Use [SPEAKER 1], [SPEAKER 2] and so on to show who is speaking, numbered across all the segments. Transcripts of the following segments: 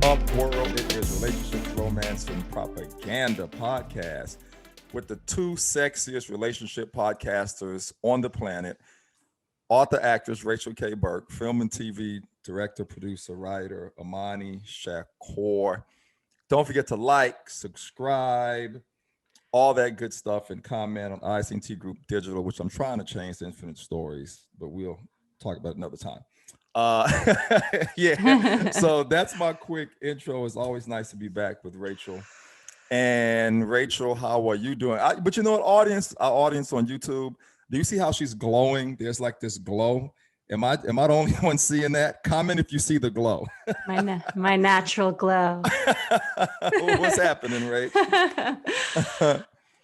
[SPEAKER 1] World. It is Relationship, Romance, and Propaganda podcast with the two sexiest relationship podcasters on the planet. Author, actress Rachel K. Burke, film and TV director, producer, writer Imani, Shakur. Don't forget to like, subscribe, all that good stuff, and comment on ICT Group Digital, which I'm trying to change to Infinite Stories, but we'll talk about it another time. Yeah. So that's my quick intro. It's always nice to be back with Rachel. And Rachel, how are you doing? But you know what, our audience on YouTube, do you see how she's glowing? There's like this glow. Am I the only one seeing that? Comment if you see the glow.
[SPEAKER 2] My natural glow.
[SPEAKER 1] What's happening, Rach?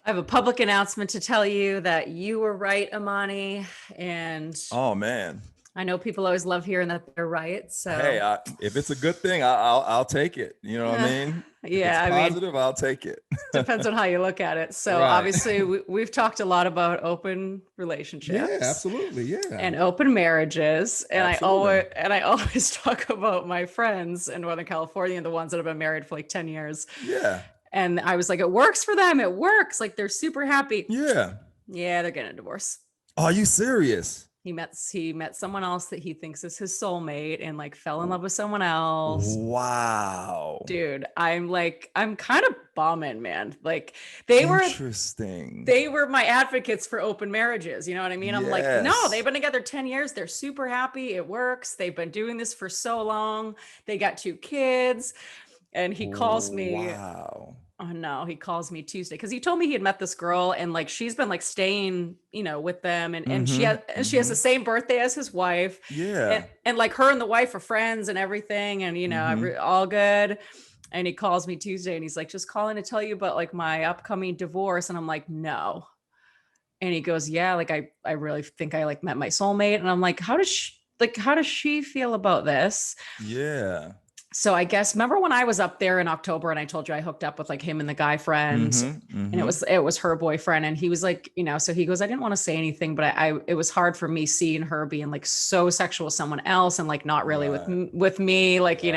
[SPEAKER 2] I have a public announcement to tell you that you were right, Imani. And
[SPEAKER 1] oh man,
[SPEAKER 2] I know people always love hearing that they're right. So
[SPEAKER 1] hey, if it's a good thing, I'll take it. You know what I mean?
[SPEAKER 2] Yeah,
[SPEAKER 1] if it's positive, I'll take it.
[SPEAKER 2] Depends on how you look at it. So
[SPEAKER 1] right.
[SPEAKER 2] Obviously we've talked a lot about open relationships.
[SPEAKER 1] Yeah, absolutely. Yeah.
[SPEAKER 2] And open marriages. And
[SPEAKER 1] absolutely.
[SPEAKER 2] I always talk about my friends in Northern California, the ones that have been married for like 10 years.
[SPEAKER 1] Yeah.
[SPEAKER 2] And I was like, it works for them. It works. Like they're super happy.
[SPEAKER 1] Yeah.
[SPEAKER 2] Yeah, they're getting a divorce.
[SPEAKER 1] Are you serious?
[SPEAKER 2] He met someone else that he thinks is his soulmate and like fell in love with someone else.
[SPEAKER 1] Wow.
[SPEAKER 2] Dude, I'm kind of bombing, man. Like they were my advocates for open marriages. You know what I mean? I'm like, no, they've been together 10 years. They're super happy. It works. They've been doing this for so long. They got 2 kids. And he calls me.
[SPEAKER 1] Wow.
[SPEAKER 2] Oh no, he calls me Tuesday because he told me he had met this girl and like she's been like staying, with them and she has the same birthday as his wife.
[SPEAKER 1] Yeah.
[SPEAKER 2] And like her and the wife are friends and everything and all good. And he calls me Tuesday and he's like, just calling to tell you about like my upcoming divorce. And I'm like, no. And he goes, yeah, like I really think I like met my soulmate. And I'm like, how does she feel about this?
[SPEAKER 1] Yeah.
[SPEAKER 2] So I guess, remember when I was up there in October and I told you I hooked up with like him and the guy friend and it was her boyfriend. And he was like, so he goes, I didn't want to say anything, but it was hard for me seeing her being like so sexual with someone else and like not really with me. Like, he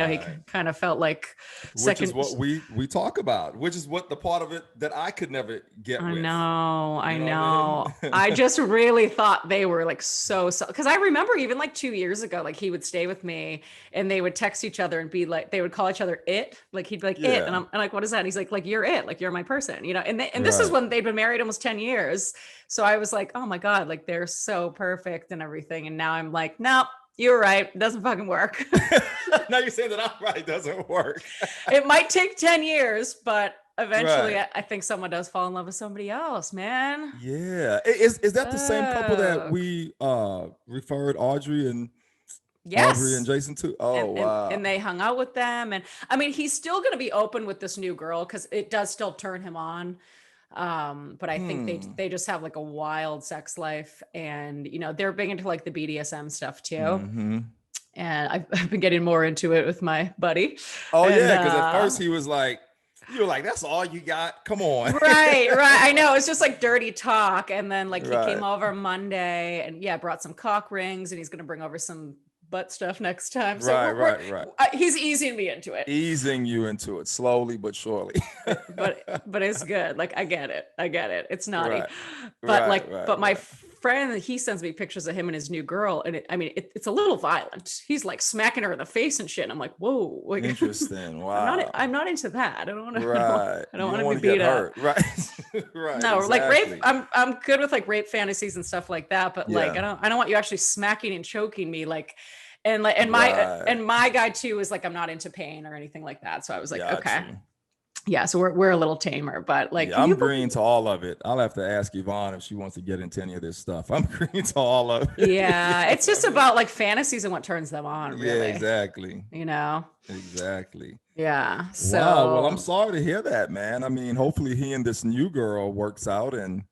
[SPEAKER 2] kind of felt like
[SPEAKER 1] which is what we talk about, which is what the part of it that I could never get with.
[SPEAKER 2] I know. I mean? I just really thought they were like so, because I remember even like 2 years ago, like he would stay with me and they would text each other and be like, they would call each other it, like he'd be like it, and I'm like, what is that? And he's like you're it, like you're my person, and this is when they'd been married almost 10 years. So I was like, oh my God, like they're so perfect and everything. And now I'm like, nope, you're right, it doesn't fucking work.
[SPEAKER 1] Now you're saying that I'm right, it doesn't work.
[SPEAKER 2] It might take 10 years, but eventually I think someone does fall in love with somebody else, man.
[SPEAKER 1] Yeah. Is that the same couple that we referred Audrey and Jason too? Wow.
[SPEAKER 2] And they hung out with them. And I mean, he's still going to be open with this new girl because it does still turn him on. But I think they just have like a wild sex life and, they're big into like the BDSM stuff too. Mm-hmm. And I've been getting more into it with my buddy.
[SPEAKER 1] Oh, yeah. Because at first he was like, you were like, that's all you got? Come on.
[SPEAKER 2] Right. I know. It's just like dirty talk. And then like he came over Monday and brought some cock rings and he's going to bring over some butt stuff next time. So
[SPEAKER 1] right.
[SPEAKER 2] He's easing me into it.
[SPEAKER 1] Easing you into it slowly but surely.
[SPEAKER 2] but it's good. Like I get it. It's naughty. But my friend, he sends me pictures of him and his new girl, and it's a little violent. He's like smacking her in the face and shit. And I'm like, whoa. Like,
[SPEAKER 1] interesting. Wow.
[SPEAKER 2] I'm not into that. I don't want to.
[SPEAKER 1] Right.
[SPEAKER 2] I don't want to be beat up.
[SPEAKER 1] Right.
[SPEAKER 2] Right. No, exactly. Like rape. I'm good with like rape fantasies and stuff like that. But like I don't want you actually smacking and choking me like. And my guy too is like, I'm not into pain or anything like that. So I was like, okay. Yeah. So we're a little tamer, but like,
[SPEAKER 1] I'm green to all of it. I'll have to ask Yvonne if she wants to get into any of this stuff. I'm green to all of it.
[SPEAKER 2] Yeah. It's just about like fantasies and what turns them on. Really.
[SPEAKER 1] Yeah, exactly.
[SPEAKER 2] Exactly. Yeah. So,
[SPEAKER 1] wow. Well, I'm sorry to hear that, man. I mean, hopefully he and this new girl works out and,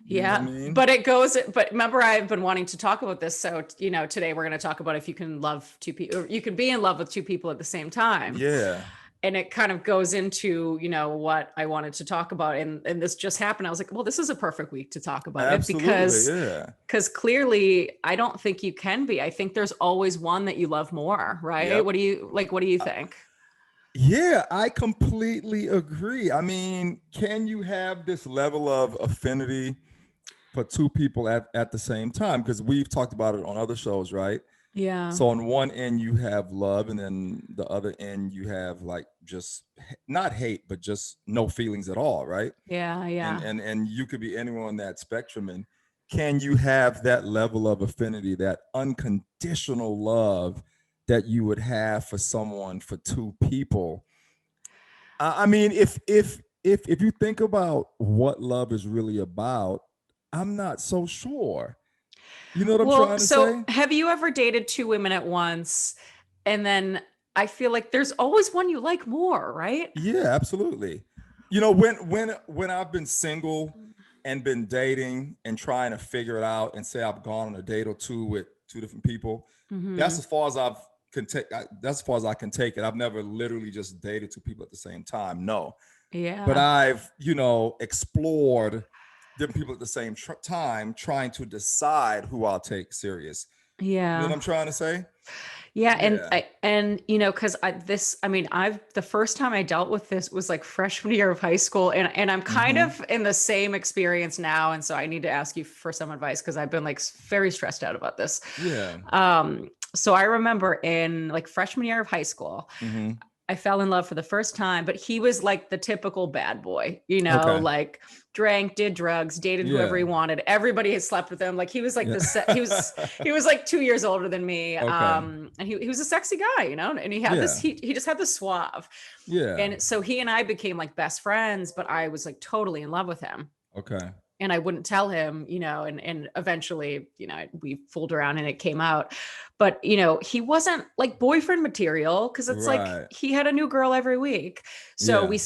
[SPEAKER 2] but remember I've been wanting to talk about this. So, today we're going to talk about if you can love 2 people, or you can be in love with 2 people at the same time.
[SPEAKER 1] Yeah.
[SPEAKER 2] And it kind of goes into, what I wanted to talk about. And this just happened. I was like, well, this is a perfect week to talk about it because clearly I don't think you can be. I think there's always one that you love more, right? Yep. What do you think?
[SPEAKER 1] Yeah, I completely agree. I mean, can you have this level of affinity for two people at the same time? Because we've talked about it on other shows, right?
[SPEAKER 2] Yeah.
[SPEAKER 1] So on one end you have love, and then the other end you have like just not hate, but just no feelings at all, right?
[SPEAKER 2] Yeah.
[SPEAKER 1] And
[SPEAKER 2] Yeah.
[SPEAKER 1] and you could be anywhere on that spectrum. And can you have that level of affinity, that unconditional love that you would have for someone, for two people? I mean, if you think about what love is really about, I'm not so sure. You know what I'm
[SPEAKER 2] Well,
[SPEAKER 1] trying to
[SPEAKER 2] so
[SPEAKER 1] say?
[SPEAKER 2] have you ever dated two women at once? And then I feel like there's always one you like more, right?
[SPEAKER 1] Yeah, absolutely. You know, when I've been single and been dating and trying to figure it out, and say I've gone on a date or two with two different people, that's
[SPEAKER 2] Hmm.
[SPEAKER 1] as far as I've can take. That's as far as I can take it. I've never literally just dated two people at the same time. No, but
[SPEAKER 2] Yeah.
[SPEAKER 1] I've, explored different people at the same time, trying to decide who I'll take serious. You know what
[SPEAKER 2] Yeah.
[SPEAKER 1] I'm trying to say?
[SPEAKER 2] Yeah,
[SPEAKER 1] Yeah.
[SPEAKER 2] and because I mean, I've the first time I dealt with this was like freshman year of high school, and I'm kind
[SPEAKER 1] Mm-hmm.
[SPEAKER 2] of in the same experience now, and so I need to ask you for some advice because I've been like very stressed out about this.
[SPEAKER 1] Yeah.
[SPEAKER 2] So I remember in like freshman year of high school,
[SPEAKER 1] Mm-hmm.
[SPEAKER 2] I fell in love for the first time, but he was like the typical bad boy,
[SPEAKER 1] Okay.
[SPEAKER 2] like drank, did drugs, dated whoever
[SPEAKER 1] Yeah.
[SPEAKER 2] he wanted. Everybody had slept with him. Like he was like
[SPEAKER 1] Yeah.
[SPEAKER 2] he was like 2 years older than me.
[SPEAKER 1] Okay.
[SPEAKER 2] And he was a sexy guy, and he had this,
[SPEAKER 1] Yeah.
[SPEAKER 2] he just had the suave.
[SPEAKER 1] Yeah.
[SPEAKER 2] And so he and I became like best friends, but I was like totally in love with him.
[SPEAKER 1] Okay.
[SPEAKER 2] And I wouldn't tell him, and eventually, we fooled around and it came out. But, he wasn't like boyfriend material because it's like
[SPEAKER 1] Right.
[SPEAKER 2] he had a new girl every week. So
[SPEAKER 1] Yeah.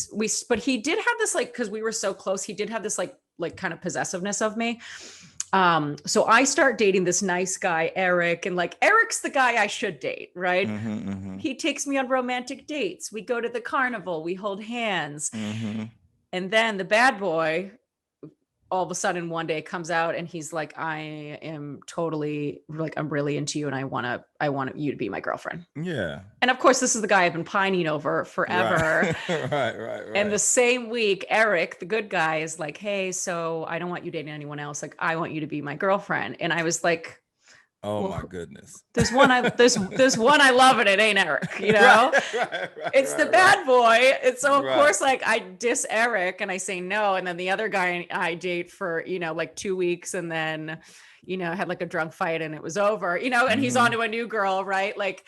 [SPEAKER 2] but he did have this like, because we were so close, he did have this like kind of possessiveness of me. So I start dating this nice guy, Eric, and like Eric's the guy I should date, right?
[SPEAKER 1] Mm-hmm. Mm-hmm.
[SPEAKER 2] He takes me on romantic dates. We go to the carnival, we hold hands.
[SPEAKER 1] Mm-hmm.
[SPEAKER 2] And then the bad boy all of a sudden one day comes out and he's like, I am totally like, I'm really into you and I want you to be my girlfriend.
[SPEAKER 1] Yeah.
[SPEAKER 2] And of course, this is the guy I've been pining over forever.
[SPEAKER 1] Right. Right.
[SPEAKER 2] And the
[SPEAKER 1] Right.
[SPEAKER 2] same week, Eric, the good guy, is like, hey, so I don't want you dating anyone else. Like, I want you to be my girlfriend. And I was like,
[SPEAKER 1] Oh my
[SPEAKER 2] well,
[SPEAKER 1] goodness.
[SPEAKER 2] there's one I love and it ain't Eric,
[SPEAKER 1] Right.
[SPEAKER 2] it's the
[SPEAKER 1] Right.
[SPEAKER 2] bad boy. And so of
[SPEAKER 1] Right.
[SPEAKER 2] course, like I diss Eric and I say no. And then the other guy I date for, like 2 weeks and then, had like a drunk fight and it was over, and he's on
[SPEAKER 1] Mhm.
[SPEAKER 2] to a new girl, right? Like,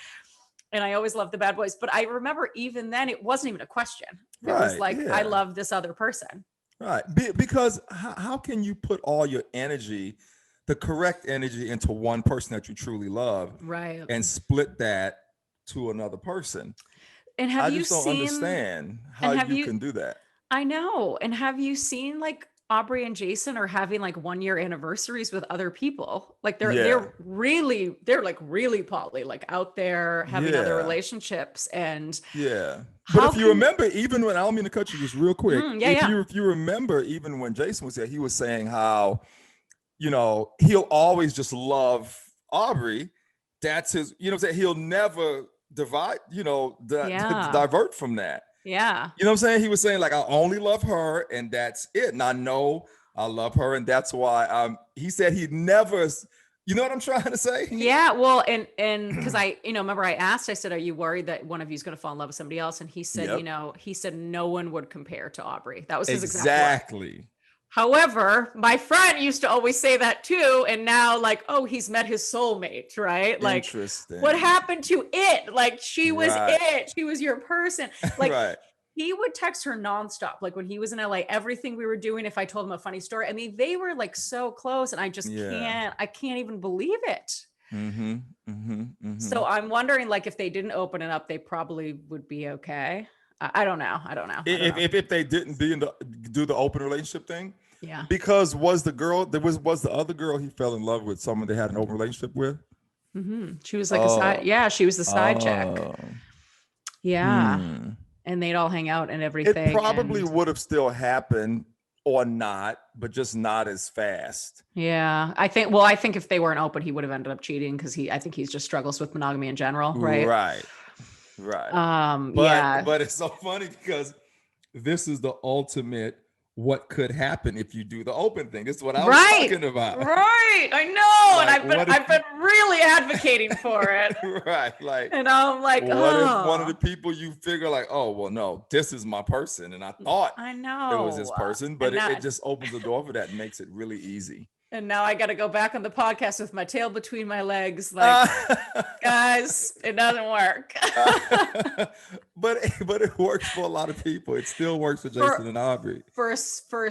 [SPEAKER 2] and I always love the bad boys. But I remember even then it wasn't even a question. It was
[SPEAKER 1] Right.
[SPEAKER 2] like, I
[SPEAKER 1] Yeah.
[SPEAKER 2] love this other person.
[SPEAKER 1] Right. Because how can you put all your energy, the correct energy, into one person that you truly love
[SPEAKER 2] Right.
[SPEAKER 1] and split that to another person?
[SPEAKER 2] And have
[SPEAKER 1] I
[SPEAKER 2] you
[SPEAKER 1] just don't
[SPEAKER 2] seen,
[SPEAKER 1] understand how
[SPEAKER 2] and have
[SPEAKER 1] you
[SPEAKER 2] you,
[SPEAKER 1] can do that.
[SPEAKER 2] I know. And have you seen like Aubrey and Jason are having like 1 year anniversaries with other people? Like
[SPEAKER 1] Yeah.
[SPEAKER 2] they're like really poly, like out there having other
[SPEAKER 1] Yeah.
[SPEAKER 2] relationships. And
[SPEAKER 1] Yeah. But
[SPEAKER 2] how
[SPEAKER 1] if you
[SPEAKER 2] can,
[SPEAKER 1] remember, even when, I don't mean to cut you just real quick,
[SPEAKER 2] yeah, yeah.
[SPEAKER 1] if you remember, even when Jason was there, he was saying how, he'll always just love Aubrey. That's his, what I'm saying? He'll never divide,
[SPEAKER 2] Yeah.
[SPEAKER 1] divert from that.
[SPEAKER 2] Yeah.
[SPEAKER 1] You know what I'm saying? He was saying, like, I only love her and that's it. And I know I love her. And that's why he said he never, you know what I'm trying to say?
[SPEAKER 2] Yeah. Well, and because I, remember I asked, I said, are you worried that one of you is going to fall in love with somebody else? And he said,
[SPEAKER 1] Yep.
[SPEAKER 2] he said no one would compare to Aubrey. That was his exact word.
[SPEAKER 1] Exactly.
[SPEAKER 2] However, my friend used to always say that too. And now like, oh, he's met his soulmate, right? Like,
[SPEAKER 1] Interesting.
[SPEAKER 2] what happened to it? Like, she was
[SPEAKER 1] Right.
[SPEAKER 2] it. She was your person. Like,
[SPEAKER 1] Right.
[SPEAKER 2] he would text her nonstop. Like when he was in LA, everything we were doing, if I told him a funny story, I mean, they were like so close and I just
[SPEAKER 1] Yeah.
[SPEAKER 2] I can't even believe it.
[SPEAKER 1] Mm-hmm. Mm-hmm. Mm-hmm.
[SPEAKER 2] So I'm wondering like if they didn't open it up, they probably would be okay. I don't know. I don't know.
[SPEAKER 1] If they didn't do the open relationship thing,
[SPEAKER 2] Yeah.
[SPEAKER 1] because was the other girl he fell in love with someone they had an open relationship with?
[SPEAKER 2] Mm-hmm. She was like a side. Yeah, she was the side chick.
[SPEAKER 1] Oh.
[SPEAKER 2] Yeah.
[SPEAKER 1] Hmm.
[SPEAKER 2] And they'd all hang out and everything.
[SPEAKER 1] It probably
[SPEAKER 2] and
[SPEAKER 1] would have still happened or not, but just not as fast.
[SPEAKER 2] yeah, I think if they weren't open, he would have ended up cheating because I think he just struggles with monogamy in general, right?
[SPEAKER 1] Right. Right.
[SPEAKER 2] Yeah.
[SPEAKER 1] But it's so funny because this is the ultimate what could happen if you do the open thing. This is what I was talking about.
[SPEAKER 2] Right. I know.
[SPEAKER 1] Like,
[SPEAKER 2] And I've been really advocating for it.
[SPEAKER 1] Right. Like,
[SPEAKER 2] and I'm like,
[SPEAKER 1] what if one of the people you figure like, oh, well, no, this is my person. And I thought
[SPEAKER 2] I
[SPEAKER 1] it was this
[SPEAKER 2] know.
[SPEAKER 1] person, but
[SPEAKER 2] And
[SPEAKER 1] it just opens the door for that and makes it really easy.
[SPEAKER 2] And now I got to go back on the podcast with my tail between my legs. Like, guys, it doesn't work.
[SPEAKER 1] but it works for a lot of people. It still works for Jason and Aubrey.
[SPEAKER 2] For a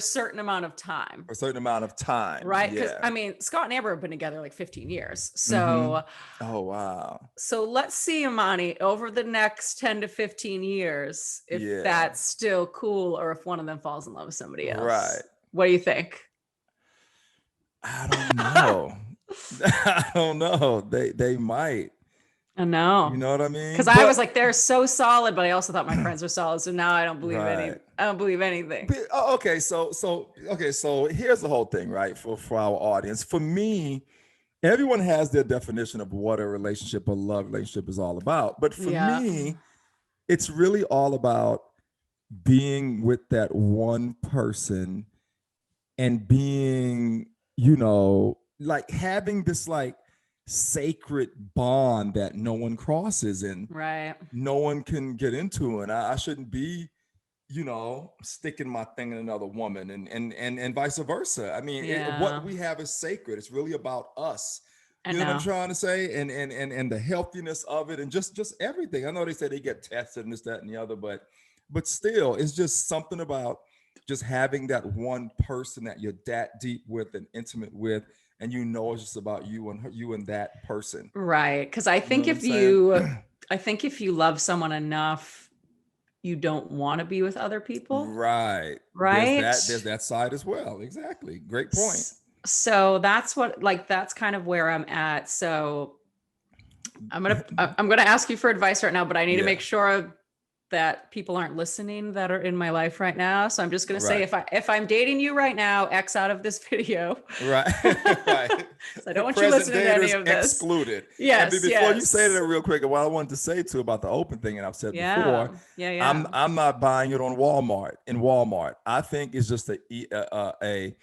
[SPEAKER 2] certain amount of time.
[SPEAKER 1] For a certain amount of time.
[SPEAKER 2] Right? Because,
[SPEAKER 1] Yeah.
[SPEAKER 2] I mean, Scott and Amber have been together like 15 years. So,
[SPEAKER 1] oh, wow.
[SPEAKER 2] So let's see, Imani, over the next 10 to 15 years, if that's still cool or if one of them falls in love with somebody else.
[SPEAKER 1] Right.
[SPEAKER 2] What do you think?
[SPEAKER 1] I don't know. I don't know. They might.
[SPEAKER 2] I know.
[SPEAKER 1] You know what I mean?
[SPEAKER 2] Because I was like, they're so solid, but I also thought my friends were solid. So now I don't believe I don't believe anything.
[SPEAKER 1] Okay, so here's the whole thing, right? For our audience. For me, everyone has their definition of what a relationship, a love relationship is all about. But for me, it's really all about being with that one person and being, like having this like sacred bond that no one crosses and no one can get into. And I shouldn't be, sticking my thing in another woman and vice versa. I mean, what we have is sacred. It's really about us. You know what I'm trying to say? And the healthiness of it and just everything. I know they say they get tested and this, that, and the other, but still, it's just something about just having that one person that you're that deep with and intimate with, and it's just about you and that person.
[SPEAKER 2] Right. Because I think if you love someone enough, you don't want to be with other people.
[SPEAKER 1] Right.
[SPEAKER 2] Right.
[SPEAKER 1] There's that side as well. Exactly. Great point.
[SPEAKER 2] So that's that's kind of where I'm at. So I'm gonna ask you for advice right now, but I need to make sure that people aren't listening that are in my life right now. So I'm just going to say, if I'm dating you right now, X out of this video.
[SPEAKER 1] Right. Right.
[SPEAKER 2] So I don't want you listening to any of this.
[SPEAKER 1] Excluded.
[SPEAKER 2] Yes.
[SPEAKER 1] And before you say that real quick, what I wanted to say too about the open thing, and I've said before, I'm not buying it on Walmart. In Walmart, I think it's just a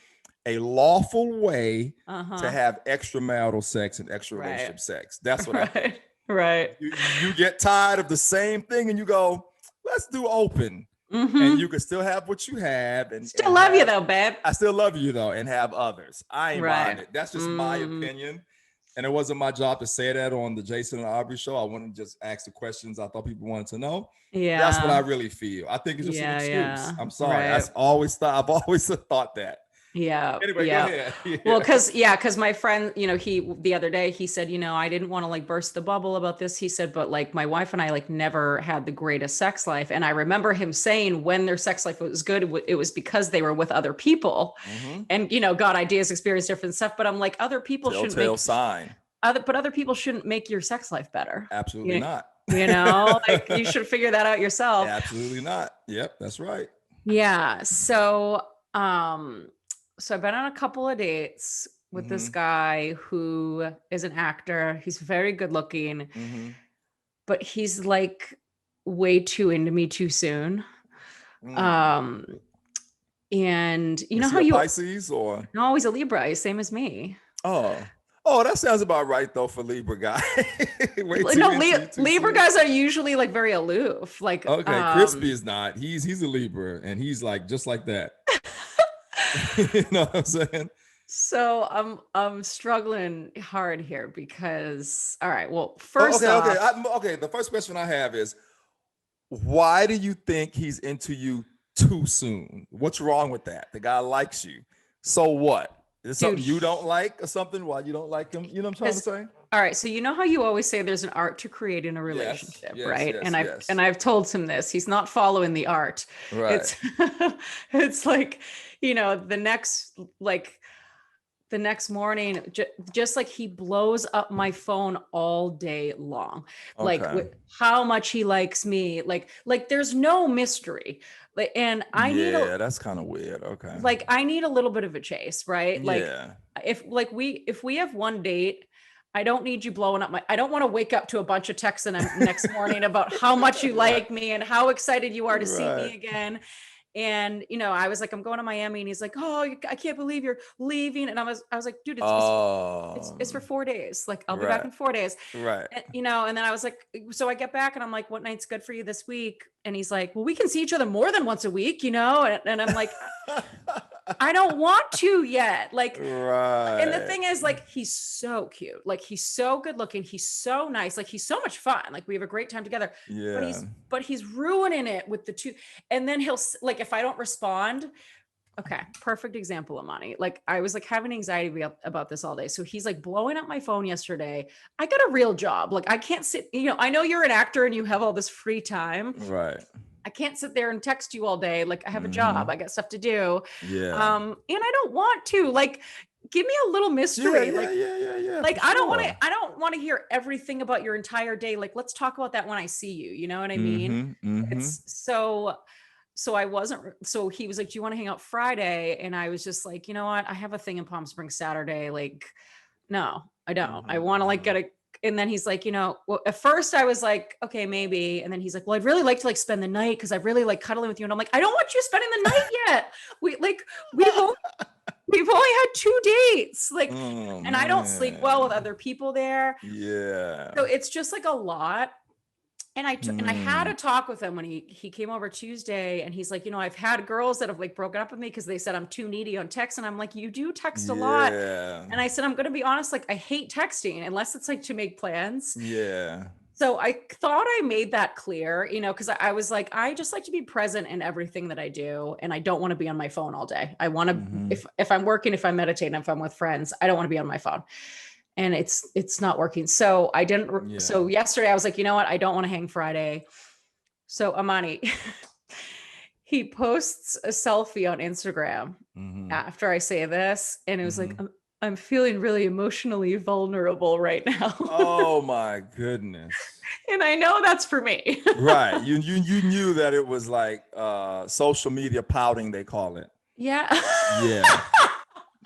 [SPEAKER 1] lawful way to have extramarital sex and extra relationship sex. That's what I think.
[SPEAKER 2] Right.
[SPEAKER 1] You get tired of the same thing and you go, let's do open. And you can still have what you have. And
[SPEAKER 2] still love you though, babe.
[SPEAKER 1] I still love you though, and have others. I ain't mind it. That's just my opinion. And it wasn't my job to say that on the Jason and Aubrey show. I wanted to just ask the questions I thought people wanted to know. Yeah. That's what I really feel. I think it's just an excuse. I'm sorry. I've always thought that.
[SPEAKER 2] Yeah.
[SPEAKER 1] Anyway, go ahead. Yeah.
[SPEAKER 2] Well, because my friend, the other day he said, I didn't want to like burst the bubble about this. He said, but like my wife and I like never had the greatest sex life. And I remember him saying when their sex life was good, it was because they were with other people and, got ideas, experience different stuff. But I'm like, other people other people shouldn't make your sex life better.
[SPEAKER 1] Absolutely not.
[SPEAKER 2] Like you should figure that out yourself.
[SPEAKER 1] Absolutely not. Yep. That's right.
[SPEAKER 2] Yeah. So I've been on a couple of dates with this guy who is an actor. He's very good looking, but he's like way too into me too soon. And you know how you
[SPEAKER 1] Pisces or
[SPEAKER 2] no, he's a Libra, he's same as me.
[SPEAKER 1] Oh, that sounds about right though for Libra guy.
[SPEAKER 2] Libra guys are usually like very aloof. Like
[SPEAKER 1] Crispy is not. He's a Libra and he's like just like that. You know what I'm saying?
[SPEAKER 2] So I'm struggling hard here because all right, well, first off,
[SPEAKER 1] the first question I have is why do you think he's into you too soon? What's wrong with that? The guy likes you. So what? Is it something you don't like or something? Why you don't like him? You know what I'm trying to say? All
[SPEAKER 2] right. So you know how you always say there's an art to creating a relationship, right? And I've told him this. He's not following the art.
[SPEAKER 1] Right.
[SPEAKER 2] It's like, the next morning, just like he blows up my phone all day long, like with how much he likes me, like there's no mystery. And I need
[SPEAKER 1] that's kind of weird. Okay.
[SPEAKER 2] Like I need a little bit of a chase, right? Like if we have one date, I don't need you blowing up I don't want to wake up to a bunch of texts the next morning about how much you like me and how excited you are to see me again. And, you know, I was like, I'm going to Miami, and he's like, oh, I can't believe you're leaving. And I was like, dude, it's for 4 days. Like, I'll be back in 4 days.
[SPEAKER 1] Right.
[SPEAKER 2] And, you know, and then I was like, so I get back and I'm like, what night's good for you this week? And he's like, well, we can see each other more than once a week, you know? And I'm like, I don't want to yet. Like, and the thing is, like, he's so cute. Like, he's so good looking. He's so nice. Like, he's so much fun. Like, we have a great time together.
[SPEAKER 1] Yeah.
[SPEAKER 2] But he's ruining it with the two. And then he'll, like, if I don't respond, okay, perfect example, Imani. Like, I was like having anxiety about this all day. So he's like blowing up my phone yesterday. I got a real job. Like, I can't sit, you know, I know you're an actor and you have all this free time.
[SPEAKER 1] Right.
[SPEAKER 2] I can't sit there and text you all day. Like, I have a job, I got stuff to do.
[SPEAKER 1] Yeah.
[SPEAKER 2] And I don't want to, like, give me a little mystery.
[SPEAKER 1] Yeah.
[SPEAKER 2] Like, I don't want to hear everything about your entire day. Like, let's talk about that when I see you. You know what I mean? It's so he was like, do you want to hang out Friday? And I was just like, you know what? I have a thing in Palm Springs Saturday. Like, no, I don't. I want to like get a, and then he's like, you know, well, at first I was like, okay, maybe. And then he's like, well, I'd really like to like spend the night, because I really like cuddling with you. And I'm like, I don't want you spending the night yet. We've only had 2 dates. Like, and I don't sleep well with other people there.
[SPEAKER 1] Yeah.
[SPEAKER 2] So it's just like a lot. And I had a talk with him when he came over Tuesday, and he's like, you know, I've had girls that have like broken up with me because they said I'm too needy on text. And I'm like, you do text a lot. And I said, I'm going to be honest, like, I hate texting unless it's like to make plans.
[SPEAKER 1] Yeah.
[SPEAKER 2] So I thought I made that clear, you know, because I was like, I just like to be present in everything that I do. And I don't want to be on my phone all day. I want to, if I'm working, if I'm meditating, if I'm with friends, I don't want to be on my phone. And it's not working. So I didn't, so yesterday I was like, you know what? I don't want to hang Friday. So Imani, he posts a selfie on Instagram after I say this. And it was like, I'm feeling really emotionally vulnerable right now.
[SPEAKER 1] Oh my goodness.
[SPEAKER 2] And I know that's for me.
[SPEAKER 1] Right. You knew that it was like social media pouting, they call it.
[SPEAKER 2] Yeah.
[SPEAKER 1] Yeah.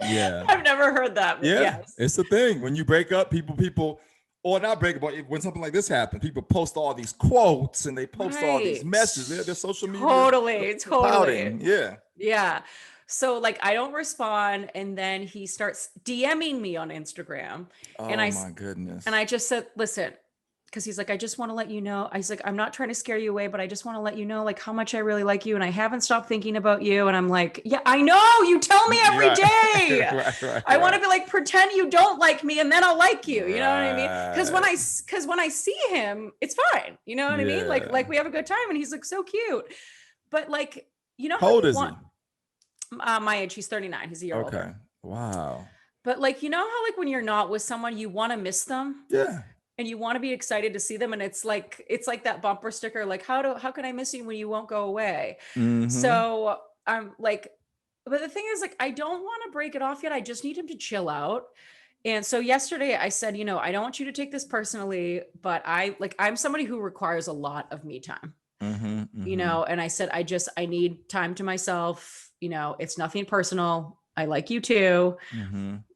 [SPEAKER 1] Yeah.
[SPEAKER 2] I've never heard that.
[SPEAKER 1] Yeah.
[SPEAKER 2] Yes.
[SPEAKER 1] It's the thing. When you break up, people, or not break up, when something like this happens, people post all these quotes and they post all these messages. They're social media. Totally. Pouting. Yeah.
[SPEAKER 2] Yeah. So like, I don't respond. And then he starts DMing me on Instagram.
[SPEAKER 1] Oh
[SPEAKER 2] and
[SPEAKER 1] my goodness.
[SPEAKER 2] And I just said, listen, because he's like, I just want to let you know. I was like, I'm not trying to scare you away, but I just want to let you know like how much I really like you. And I haven't stopped thinking about you. And I'm like, yeah, I know, you tell me every day. I want to be like, pretend you don't like me and then I'll like you. You know what I mean? Because when I see him, it's fine. You know what I mean? Like we have a good time and he's like so cute. But like, you know,
[SPEAKER 1] how old is he?
[SPEAKER 2] My age, he's 39. He's a year older.
[SPEAKER 1] Okay. Wow.
[SPEAKER 2] But like, you know how like when you're not with someone, you want to miss them?
[SPEAKER 1] Yeah.
[SPEAKER 2] And you want to be excited to see them. And it's like that bumper sticker, like, how can I miss you when you won't go away? So I'm like, but the thing is like, I don't want to break it off yet. I just need him to chill out. And so yesterday I said, you know, I don't want you to take this personally, but I'm somebody who requires a lot of me time, you know? And I said, I need time to myself, you know, it's nothing personal. I like you too,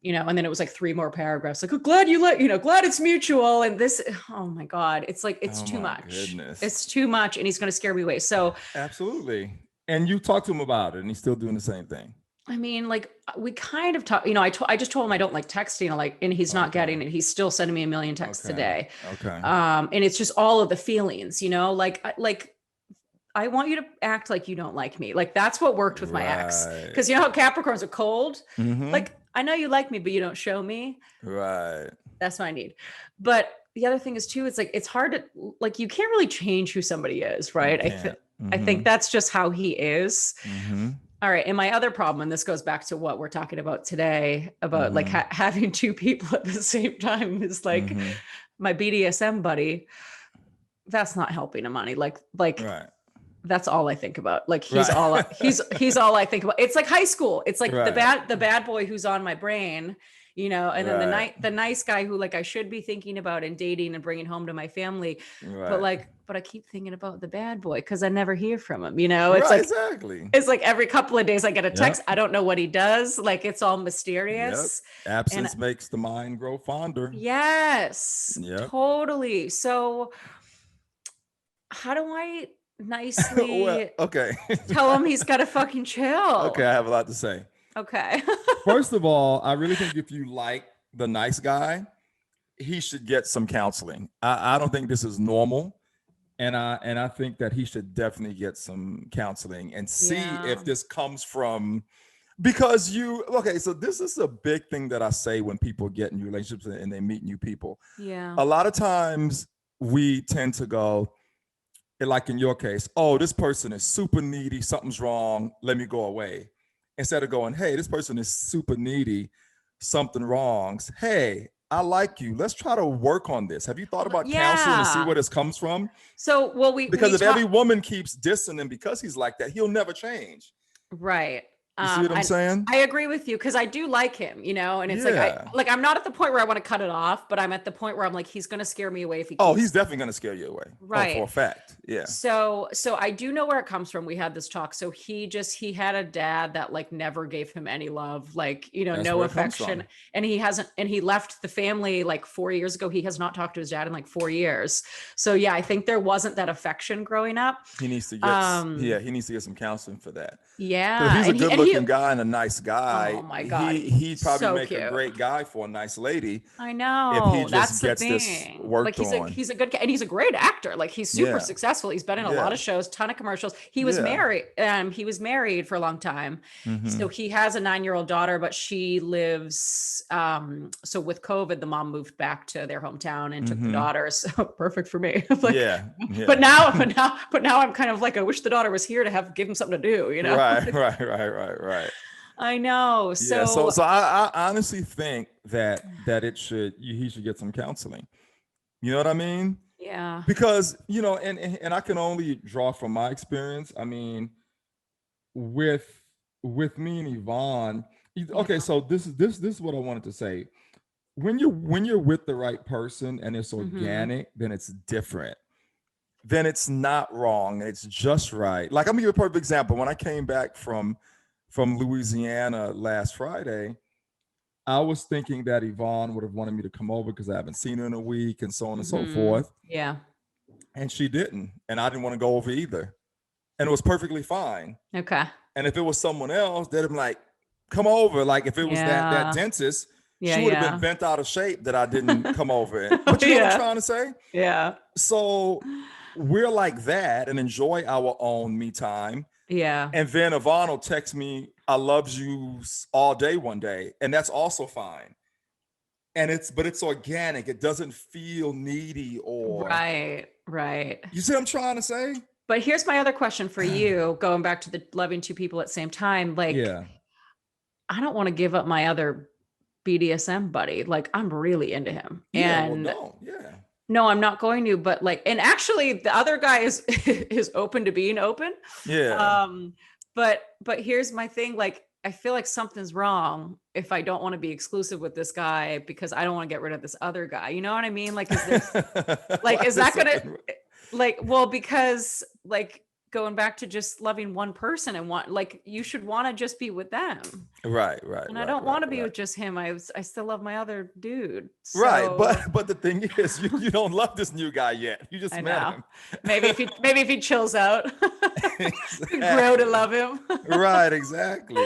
[SPEAKER 2] you know, and then it was like 3 more paragraphs. Like, oh, glad it's mutual. And this, oh my God, it's like, it's too much.
[SPEAKER 1] Goodness.
[SPEAKER 2] It's too much. And he's going to scare me away. So
[SPEAKER 1] absolutely. And you talked to him about it and he's still doing the same thing.
[SPEAKER 2] I mean, like we kind of talk, you know, I just told him I don't like texting, like, and he's not getting it. He's still sending me a million texts a day.
[SPEAKER 1] Okay.
[SPEAKER 2] And it's just all of the feelings, you know, like I want you to act like you don't like me. Like that's what worked with my ex. Cause you know how Capricorns are cold. Like, I know you like me, but you don't show me.
[SPEAKER 1] Right.
[SPEAKER 2] That's what I need. But the other thing is too, it's like, it's hard to like, you can't really change who somebody is. Right. I think that's just how he is. All right. And my other problem, and this goes back to what we're talking about today about like having 2 people at the same time is like my BDSM buddy. That's not helping Imani. Like, right. That's all I think about. Like he's all I think about. It's like high school. It's like the bad boy who's on my brain you know, and then
[SPEAKER 1] Right.
[SPEAKER 2] the nice guy who like I should be thinking about and dating and bringing home to my family, but
[SPEAKER 1] Right.
[SPEAKER 2] like, but I keep thinking about the bad boy because I never hear from him, you know.
[SPEAKER 1] Right. Exactly.
[SPEAKER 2] It's like every couple of days I get a text.
[SPEAKER 1] Yep.
[SPEAKER 2] I don't know what he does. Like it's all
[SPEAKER 1] Yep.
[SPEAKER 2] mysterious. And
[SPEAKER 1] Absence makes the mind grow fonder.
[SPEAKER 2] yes,
[SPEAKER 1] Yep.
[SPEAKER 2] totally. So how do I
[SPEAKER 1] Well,
[SPEAKER 2] nicely
[SPEAKER 1] okay.
[SPEAKER 2] tell him he's got to fucking chill?
[SPEAKER 1] Okay, I have a lot to say.
[SPEAKER 2] Okay.
[SPEAKER 1] First of all, I really think if you like the nice guy, he should get some counseling. I don't think this is normal. And I think that he should definitely get some counseling and see
[SPEAKER 2] Yeah.
[SPEAKER 1] if this comes from because okay, so this is a big thing that I say when people get in relationships and they meet new people.
[SPEAKER 2] Yeah.
[SPEAKER 1] A lot of times we tend to go, like in your case, oh, this person is super needy, something's wrong, let me go away. Instead of going, hey, this person is super needy, something wrongs. Hey, I like you. Let's try to work on this. Have you thought about counseling to see
[SPEAKER 2] Yeah.
[SPEAKER 1] where this comes from?
[SPEAKER 2] So, well,
[SPEAKER 1] Because if every woman keeps dissing him because he's like that, he'll never change.
[SPEAKER 2] right.
[SPEAKER 1] You see what I'm saying?
[SPEAKER 2] I agree with you because I do like him, you know, and it's
[SPEAKER 1] Yeah.
[SPEAKER 2] like I'm not at the point where I want to cut it off, but I'm at the point where I'm like, he's gonna scare me away if he
[SPEAKER 1] Oh,
[SPEAKER 2] keeps.
[SPEAKER 1] he's definitely going to scare you away.
[SPEAKER 2] Right.
[SPEAKER 1] Oh, for a fact. Yeah.
[SPEAKER 2] So I do know where it comes from. We had this talk. So he had a dad that like never gave him any love, like, you know,
[SPEAKER 1] That's
[SPEAKER 2] no
[SPEAKER 1] where it comes
[SPEAKER 2] affection.
[SPEAKER 1] from.
[SPEAKER 2] And he left the family like 4 years ago. He has not talked to his dad in like 4 years. So yeah, I think there wasn't that affection growing up.
[SPEAKER 1] He needs to get he needs to get some counseling for that.
[SPEAKER 2] Yeah.
[SPEAKER 1] If he's a good-looking guy and a nice guy,
[SPEAKER 2] oh my God,
[SPEAKER 1] he'd probably
[SPEAKER 2] so
[SPEAKER 1] make
[SPEAKER 2] cute.
[SPEAKER 1] a great guy for a nice lady.
[SPEAKER 2] I know.
[SPEAKER 1] If he just gets this worked
[SPEAKER 2] like
[SPEAKER 1] on.
[SPEAKER 2] he's a good and he's a great actor. Like he's super
[SPEAKER 1] Yeah.
[SPEAKER 2] successful. He's been in a
[SPEAKER 1] Yeah.
[SPEAKER 2] lot of shows, ton of commercials. He was married. He was married for a long time. So he has a 9-year-old daughter, but she lives. So with COVID, the mom moved back to their hometown and took the daughter. So perfect for me. Like,
[SPEAKER 1] Yeah.
[SPEAKER 2] But now I'm kind of like, I wish the daughter was here to give him something to do. You know.
[SPEAKER 1] Right.
[SPEAKER 2] I know. So
[SPEAKER 1] Yeah, so I honestly think that he should get some counseling. You know what I mean?
[SPEAKER 2] yeah.
[SPEAKER 1] Because, you know, and I can only draw from my experience. I mean, with me and Yvonne, okay, so this is what I wanted to say. When you're with the right person and it's organic, then it's different. Then it's not wrong. It's just right. Like, I'm gonna give you a perfect example. When I came back from Louisiana last Friday, I was thinking that Yvonne would have wanted me to come over because I haven't seen her in a week and so on and so forth.
[SPEAKER 2] Yeah.
[SPEAKER 1] And she didn't. And I didn't want to go over either. And it was perfectly fine.
[SPEAKER 2] Okay.
[SPEAKER 1] And if it was someone else, they'd have been like, come over. Like if it was that dentist, she would have been bent out of shape that I didn't come over. But you know what I'm trying to say?
[SPEAKER 2] Yeah.
[SPEAKER 1] So we're like that and enjoy our own me time.
[SPEAKER 2] Yeah.
[SPEAKER 1] And then Yvonne will text me, I love you all day one day. And that's also fine. And it's organic. It doesn't feel needy or
[SPEAKER 2] right.
[SPEAKER 1] You see what I'm trying to say?
[SPEAKER 2] But here's my other question for you, going back to the loving two people at the same time. Like, I don't want to give up my other BDSM buddy. Like, I'm really into him. No, I'm not going to, but like, and actually the other guy is open to being open.
[SPEAKER 1] Yeah.
[SPEAKER 2] But here's my thing. Like, I feel like something's wrong if I don't want to be exclusive with this guy because I don't want to get rid of this other guy. You know what I mean? Like, is this like, is that gonna like, well, because like going back to just loving one person and like, you should want to just be with them.
[SPEAKER 1] Right.
[SPEAKER 2] And I don't want to be with just him. I still love my other dude. So.
[SPEAKER 1] Right. But the thing is, you don't love this new guy yet. You just met him.
[SPEAKER 2] maybe if he chills out, grow to love him.
[SPEAKER 1] Right. Exactly.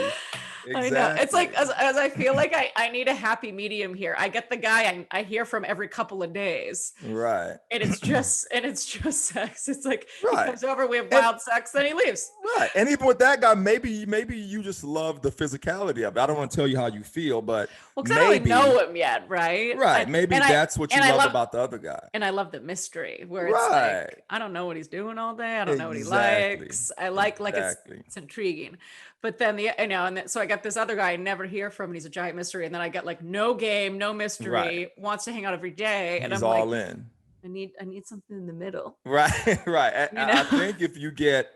[SPEAKER 2] I know. It's like as I feel like I need a happy medium here. I get the guy I hear from every couple of days.
[SPEAKER 1] Right.
[SPEAKER 2] And it's just sex. It's like he
[SPEAKER 1] right.
[SPEAKER 2] comes over, we have wild sex, then he leaves.
[SPEAKER 1] Right. And even with that guy, maybe you just love the physicality of it. I don't want to tell you how you feel, but
[SPEAKER 2] because I don't know him yet, right?
[SPEAKER 1] Right. Maybe that's what you love about the other guy.
[SPEAKER 2] And I love the mystery where it's like I don't know what he's doing all day. I don't know what he likes. I like it's intriguing. But then so I got this other guy I never hear from, and he's a giant mystery. And then I get like no game, no mystery, wants to hang out every day, and
[SPEAKER 1] he's
[SPEAKER 2] I'm
[SPEAKER 1] all
[SPEAKER 2] like,
[SPEAKER 1] in.
[SPEAKER 2] I need something in the middle.
[SPEAKER 1] Right. I think if you get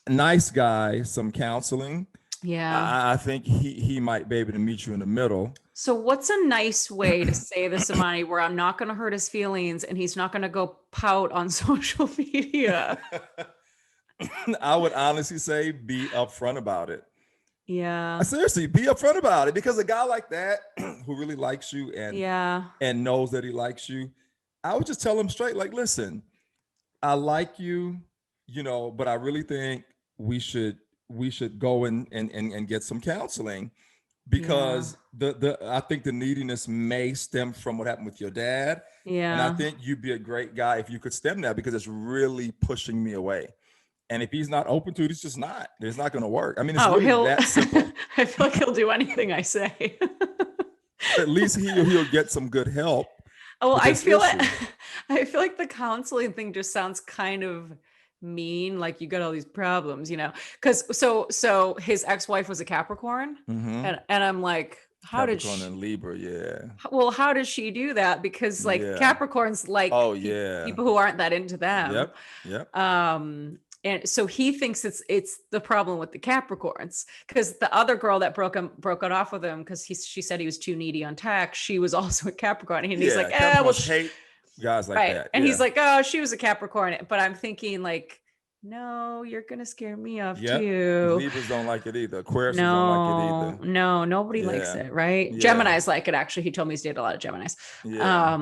[SPEAKER 1] a nice guy some counseling,
[SPEAKER 2] Yeah.
[SPEAKER 1] I think he might be able to meet you in the middle.
[SPEAKER 2] So what's a nice way to say this, Imani, where I'm not going to hurt his feelings and he's not going to go pout on social media?
[SPEAKER 1] I would honestly say be upfront about it.
[SPEAKER 2] Yeah.
[SPEAKER 1] Seriously, be upfront about it, because a guy like that who really likes you
[SPEAKER 2] Yeah.
[SPEAKER 1] and knows that he likes you, I would just tell him straight, like, listen, I like you, but I really think we should go and get some counseling,
[SPEAKER 2] Yeah.
[SPEAKER 1] because the I think the neediness may stem from what happened with your dad. And I
[SPEAKER 2] Yeah.
[SPEAKER 1] think you'd be a great guy if you could stem that, because it's really pushing me away. And if he's not open to it, it's just not. It's not going to work. I mean, it's
[SPEAKER 2] Oh,
[SPEAKER 1] really
[SPEAKER 2] he'll,
[SPEAKER 1] that simple.
[SPEAKER 2] I feel like he'll do anything I say.
[SPEAKER 1] At least he'll get some good help
[SPEAKER 2] Oh,
[SPEAKER 1] with
[SPEAKER 2] I
[SPEAKER 1] this
[SPEAKER 2] feel
[SPEAKER 1] issue.
[SPEAKER 2] it. I feel like the counseling thing just sounds kind of mean. Like you got all these problems, because so his ex-wife was a Capricorn,
[SPEAKER 1] Mm-hmm.
[SPEAKER 2] and I'm like,
[SPEAKER 1] Capricorn and Libra, yeah.
[SPEAKER 2] how does she do that? Because like
[SPEAKER 1] Yeah.
[SPEAKER 2] Capricorns like
[SPEAKER 1] Oh, yeah.
[SPEAKER 2] people who aren't that into them.
[SPEAKER 1] Yep. Yep.
[SPEAKER 2] And so he thinks it's the problem with the Capricorns, because the other girl that broke it off with him because she said he was too needy on text, she was also a Capricorn, and he's like,
[SPEAKER 1] Capricorns hate guys like
[SPEAKER 2] right.
[SPEAKER 1] that.
[SPEAKER 2] And
[SPEAKER 1] Yeah.
[SPEAKER 2] he's like, oh, she was a Capricorn, but I'm thinking like, no, you're gonna scare me off
[SPEAKER 1] Yep.
[SPEAKER 2] too.
[SPEAKER 1] Libras don't like it either. Aquarius don't like it
[SPEAKER 2] No,
[SPEAKER 1] either.
[SPEAKER 2] no, nobody likes
[SPEAKER 1] Yeah.
[SPEAKER 2] it, right?
[SPEAKER 1] Yeah.
[SPEAKER 2] Gemini's like it, actually. He told me he's dated a lot of Geminis.
[SPEAKER 1] Yeah.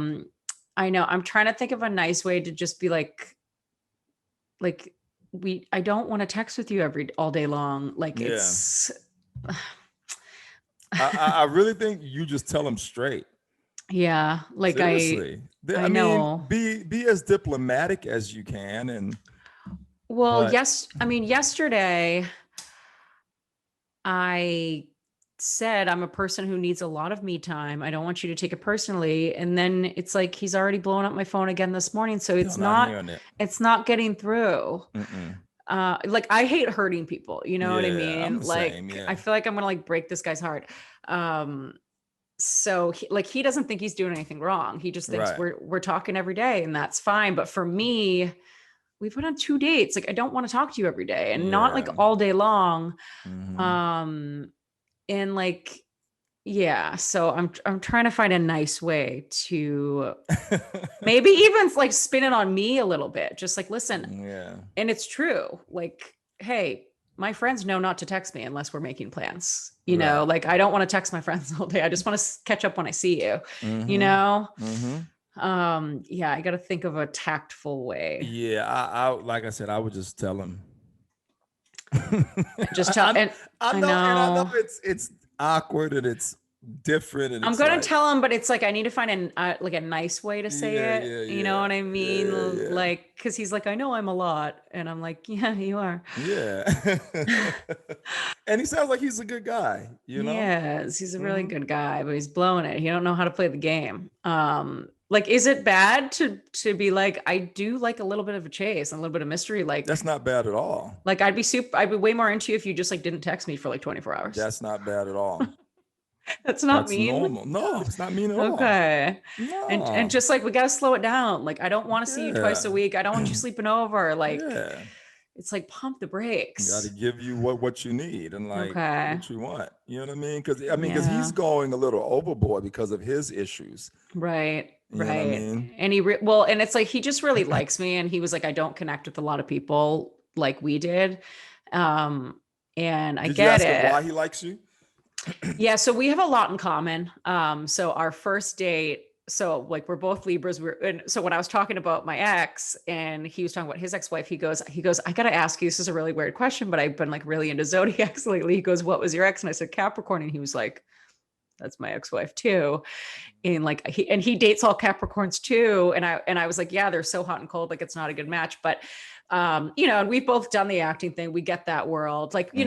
[SPEAKER 2] I know. I'm trying to think of a nice way to just be like I don't want to text with you all day long. Like
[SPEAKER 1] Yeah.
[SPEAKER 2] it's
[SPEAKER 1] I really think you just tell them straight.
[SPEAKER 2] yeah, like
[SPEAKER 1] Seriously.
[SPEAKER 2] I
[SPEAKER 1] mean,
[SPEAKER 2] know.
[SPEAKER 1] be as diplomatic as you can.
[SPEAKER 2] Well,
[SPEAKER 1] But
[SPEAKER 2] yes, I mean, yesterday I said I'm a person who needs a lot of me time. I don't want you to take it personally. And then it's like he's already blown up my phone again this morning. So
[SPEAKER 1] still not hearing it.
[SPEAKER 2] it's not getting through.
[SPEAKER 1] Mm-mm.
[SPEAKER 2] Like I hate hurting people, you know what I
[SPEAKER 1] Yeah,
[SPEAKER 2] mean?
[SPEAKER 1] I'm the
[SPEAKER 2] Like
[SPEAKER 1] same, yeah.
[SPEAKER 2] I feel like I'm gonna like break this guy's heart. So he doesn't think he's doing anything wrong. He just thinks
[SPEAKER 1] Right.
[SPEAKER 2] we're talking every day, and that's fine. But for me, we've been on 2 dates. Like I don't want to talk to you every day, and not like
[SPEAKER 1] Yeah.
[SPEAKER 2] all day long.
[SPEAKER 1] Mhm.
[SPEAKER 2] And like, yeah. So I'm trying to find a nice way to maybe even like spin it on me a little bit. Just like, listen,
[SPEAKER 1] Yeah.
[SPEAKER 2] and it's true. Like, hey, my friends know not to text me unless we're making plans.
[SPEAKER 1] Right.
[SPEAKER 2] Like I don't want to text my friends all day. I just want to catch up when I see you.
[SPEAKER 1] Mhm.
[SPEAKER 2] Yeah, I got to think of a tactful way.
[SPEAKER 1] Yeah, I like I said, I would just tell him.
[SPEAKER 2] Just tell, and
[SPEAKER 1] I know it's awkward and it's different, and
[SPEAKER 2] I'm
[SPEAKER 1] it's
[SPEAKER 2] gonna
[SPEAKER 1] like,
[SPEAKER 2] tell him, but it's like I need to find like a nice way to say
[SPEAKER 1] Yeah,
[SPEAKER 2] it.
[SPEAKER 1] yeah,
[SPEAKER 2] You know
[SPEAKER 1] yeah.
[SPEAKER 2] what I mean?
[SPEAKER 1] Yeah, yeah.
[SPEAKER 2] Like, because he's like, I know I'm a lot, and I'm like, yeah, you are.
[SPEAKER 1] Yeah. And he sounds like he's a good guy,
[SPEAKER 2] Yes, he's a really
[SPEAKER 1] Mhm.
[SPEAKER 2] good guy, but he's blowing it. He don't know how to play the game. Like, is it bad to be like, I do like a little bit of a chase and a little bit of mystery?
[SPEAKER 1] That's not bad at all.
[SPEAKER 2] Like I'd be way more into you if you just like didn't text me for like 24 hours.
[SPEAKER 1] That's not bad at all.
[SPEAKER 2] That's not
[SPEAKER 1] That's
[SPEAKER 2] mean.
[SPEAKER 1] normal. No, it's not mean at all.
[SPEAKER 2] Okay. And
[SPEAKER 1] No.
[SPEAKER 2] just like we gotta slow it down. Like I don't want to see you twice a
[SPEAKER 1] Yeah.
[SPEAKER 2] week. I don't want you sleeping over. Like
[SPEAKER 1] Yeah.
[SPEAKER 2] it's like pump the
[SPEAKER 1] Got
[SPEAKER 2] brakes.
[SPEAKER 1] to give you what you need and like
[SPEAKER 2] Okay.
[SPEAKER 1] what you want. You know what I mean? Because
[SPEAKER 2] Yeah.
[SPEAKER 1] he's going a little overboard because of his issues.
[SPEAKER 2] Right.
[SPEAKER 1] You know what I
[SPEAKER 2] Right.
[SPEAKER 1] mean?
[SPEAKER 2] And and it's like he just really likes me, and he was like, I don't connect with a lot of people like we did. And I
[SPEAKER 1] Did you
[SPEAKER 2] get
[SPEAKER 1] ask him
[SPEAKER 2] it.
[SPEAKER 1] why he likes you?
[SPEAKER 2] Yeah, so we have a lot in common. So our first date, so like we're both Libras. And so when I was talking about my ex and he was talking about his ex-wife, he goes, I gotta ask you, this is a really weird question, but I've been like really into zodiacs lately. He goes, what was your ex? And I said Capricorn, and he was like, that's my ex-wife too. And like he dates all Capricorns too. And I was like, yeah, they're so hot and cold, like it's not a good match. But and we've both done the acting thing. We get that world. Like, we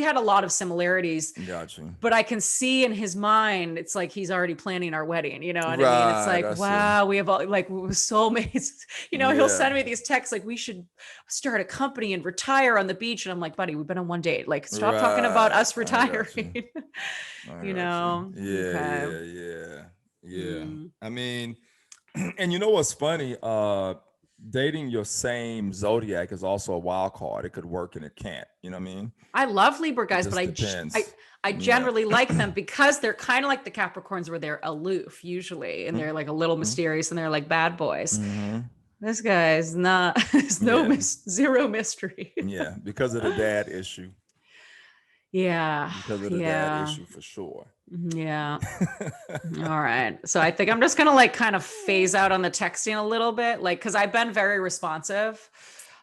[SPEAKER 2] had a lot of similarities.
[SPEAKER 1] Gotcha.
[SPEAKER 2] But I can see in his mind, it's like he's already planning our wedding. You know what I mean? It's
[SPEAKER 1] Right, I
[SPEAKER 2] like,
[SPEAKER 1] see.
[SPEAKER 2] wow, we have all like soulmates. He'll
[SPEAKER 1] Yeah.
[SPEAKER 2] send me these texts like, we should start a company and retire on the beach. And I'm like, buddy, we've been on one date. Like, stop talking about
[SPEAKER 1] Right,
[SPEAKER 2] us
[SPEAKER 1] I got you.
[SPEAKER 2] retiring.
[SPEAKER 1] I
[SPEAKER 2] You
[SPEAKER 1] got
[SPEAKER 2] know?
[SPEAKER 1] Yeah,
[SPEAKER 2] Okay.
[SPEAKER 1] yeah.
[SPEAKER 2] Mm.
[SPEAKER 1] I mean, and you know what's funny? dating your same zodiac is also a wild card. It could work and it can't. You know what I mean?
[SPEAKER 2] I love Libra
[SPEAKER 1] It
[SPEAKER 2] guys, but
[SPEAKER 1] just depends.
[SPEAKER 2] I
[SPEAKER 1] Yeah.
[SPEAKER 2] generally like them because they're kind of like the Capricorns where they're aloof usually, and they're like a little mysterious and they're like bad boys.
[SPEAKER 1] Mm-hmm.
[SPEAKER 2] This guy's not, there's
[SPEAKER 1] Yeah.
[SPEAKER 2] zero mystery.
[SPEAKER 1] Yeah. Because of the dad issue.
[SPEAKER 2] Yeah.
[SPEAKER 1] Because of the dad
[SPEAKER 2] Yeah.
[SPEAKER 1] issue for sure.
[SPEAKER 2] Yeah. All right. So I think I'm just going to like kind of phase out on the texting a little bit, like, cause I've been very responsive.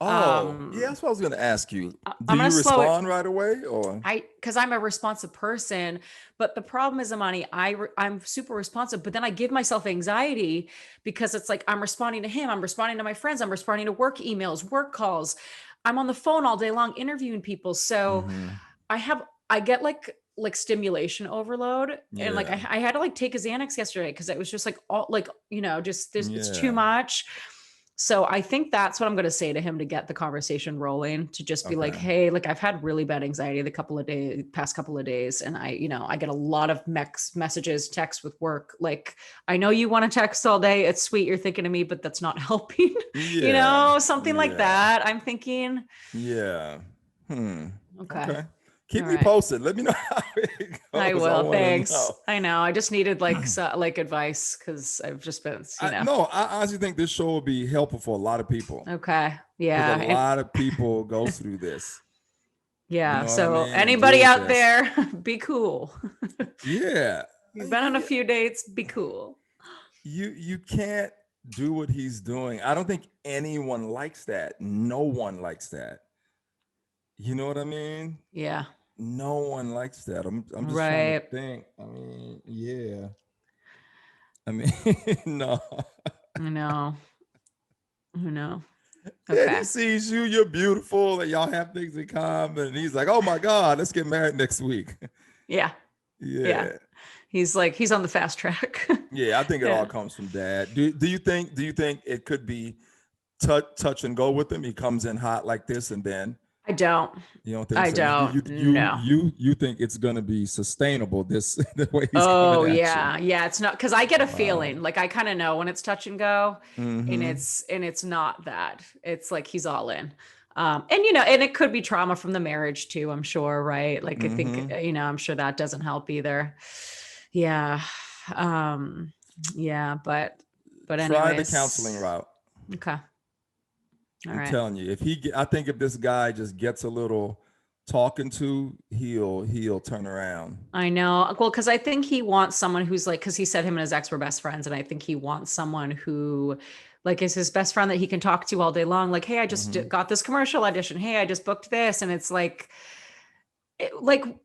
[SPEAKER 1] Oh, yeah, that's what I was going to ask you. Do
[SPEAKER 2] I'm
[SPEAKER 1] you
[SPEAKER 2] going to slow it.
[SPEAKER 1] respond right away or?
[SPEAKER 2] Cause I'm a responsive person, but the problem is, Imani, I'm super responsive, but then I give myself anxiety because it's like, I'm responding to him. I'm responding to my friends. I'm responding to work emails, work calls. I'm on the phone all day long interviewing people. So
[SPEAKER 1] Mhm.
[SPEAKER 2] I get like stimulation overload, and like
[SPEAKER 1] Yeah.
[SPEAKER 2] I had to like take a Xanax yesterday because it was just like all like, just it's too
[SPEAKER 1] Yeah.
[SPEAKER 2] much. So I think that's what I'm going to say to him to get the conversation rolling, to just be like,
[SPEAKER 1] Okay.
[SPEAKER 2] hey, like I've had really bad anxiety past couple of days. And I get a lot of messages, texts with work. Like, I know you want to text all day. It's sweet. You're thinking of me, but that's not helping,
[SPEAKER 1] Yeah.
[SPEAKER 2] something like
[SPEAKER 1] Yeah.
[SPEAKER 2] that. I'm thinking.
[SPEAKER 1] Yeah.
[SPEAKER 2] Okay.
[SPEAKER 1] Okay. Keep
[SPEAKER 2] All
[SPEAKER 1] me
[SPEAKER 2] right.
[SPEAKER 1] posted. Let me know how it goes.
[SPEAKER 2] I will.
[SPEAKER 1] wanna
[SPEAKER 2] Thanks.
[SPEAKER 1] know.
[SPEAKER 2] I know. I just needed like like advice because I've just been,
[SPEAKER 1] No, I honestly think this show will be helpful for a lot of people.
[SPEAKER 2] Okay.
[SPEAKER 1] Because
[SPEAKER 2] Yeah.
[SPEAKER 1] a lot of people go through this.
[SPEAKER 2] Yeah.
[SPEAKER 1] You know
[SPEAKER 2] So
[SPEAKER 1] what I mean? And
[SPEAKER 2] anybody
[SPEAKER 1] deal with
[SPEAKER 2] out
[SPEAKER 1] this.
[SPEAKER 2] there, be cool.
[SPEAKER 1] Yeah.
[SPEAKER 2] You've been on a few dates, be cool.
[SPEAKER 1] You can't do what he's doing. I don't think anyone likes that. No one likes that. You know what I mean?
[SPEAKER 2] Yeah.
[SPEAKER 1] No one likes that. I'm just trying to
[SPEAKER 2] Right.
[SPEAKER 1] think. I mean, yeah. I mean, no.
[SPEAKER 2] I know.
[SPEAKER 1] And
[SPEAKER 2] Okay.
[SPEAKER 1] he sees you, you're beautiful, and y'all have things in common. And he's like, oh my God, let's get married next week.
[SPEAKER 2] Yeah.
[SPEAKER 1] Yeah.
[SPEAKER 2] He's on the fast track.
[SPEAKER 1] Yeah, I think it
[SPEAKER 2] Yeah.
[SPEAKER 1] all comes from dad. Do you think it could be touch and go with him? He comes in hot like this, and then
[SPEAKER 2] I don't.
[SPEAKER 1] you don't think
[SPEAKER 2] I
[SPEAKER 1] so?
[SPEAKER 2] don't. No.
[SPEAKER 1] You think it's gonna be sustainable this the way he's
[SPEAKER 2] Oh
[SPEAKER 1] coming at
[SPEAKER 2] yeah. Yeah. It's not, because I get a
[SPEAKER 1] Wow.
[SPEAKER 2] feeling like I kind of know when it's touch and go, and
[SPEAKER 1] Mhm.
[SPEAKER 2] it's not that. It's like he's all in. And and it could be trauma from the marriage too, I'm sure, right? Like I think, I'm sure that doesn't help either. Yeah. Yeah, but
[SPEAKER 1] Try
[SPEAKER 2] anyways.
[SPEAKER 1] the counseling route.
[SPEAKER 2] Okay. All
[SPEAKER 1] I'm
[SPEAKER 2] right.
[SPEAKER 1] telling you, I think if this guy just gets a little talking to, he'll turn around.
[SPEAKER 2] I know. Well, because I think he wants someone who's like, because he said him and his ex were best friends. And I think he wants someone who like is his best friend that he can talk to all day long. Like, hey, I just got this commercial audition. Hey, I just booked this. And it's like,